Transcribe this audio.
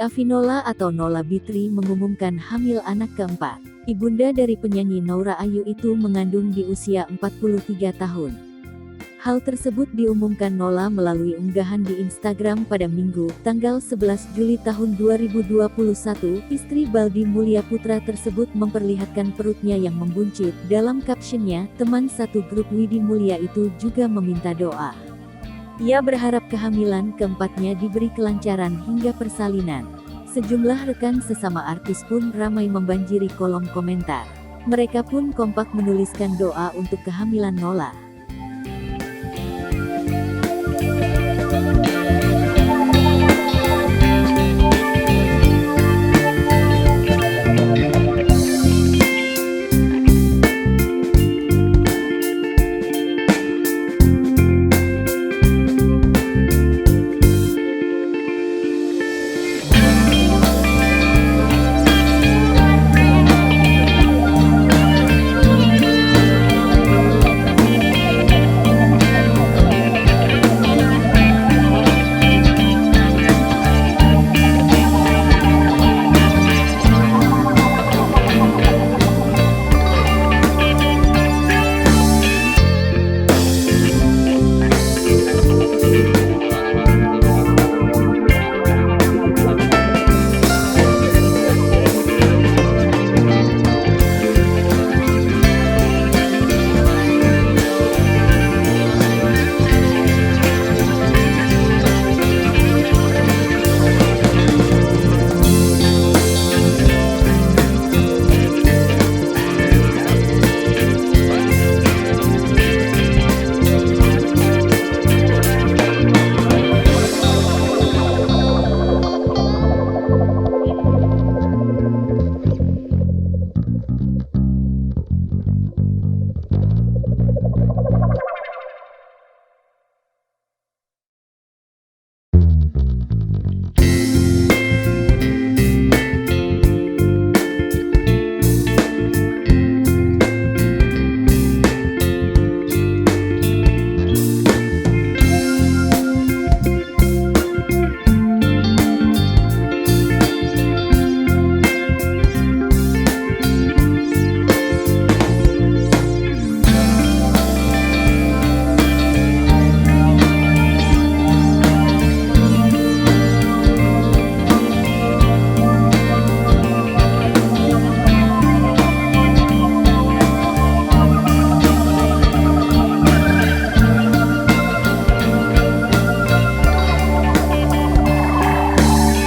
Riafinola atau Nola Bitri mengumumkan hamil anak keempat. Ibunda dari penyanyi Noura Ayu itu mengandung di usia 43 tahun. Hal tersebut diumumkan Nola melalui unggahan di Instagram pada Minggu, tanggal 11 Juli tahun 2021. Istri Baldi Mulia Putra tersebut memperlihatkan perutnya yang membuncit. Dalam captionnya, teman satu grup Widi Mulia itu juga meminta doa. Ia berharap kehamilan keempatnya diberi kelancaran hingga persalinan. Sejumlah rekan sesama artis pun ramai membanjiri kolom komentar. Mereka pun kompak menuliskan doa untuk kehamilan Nola.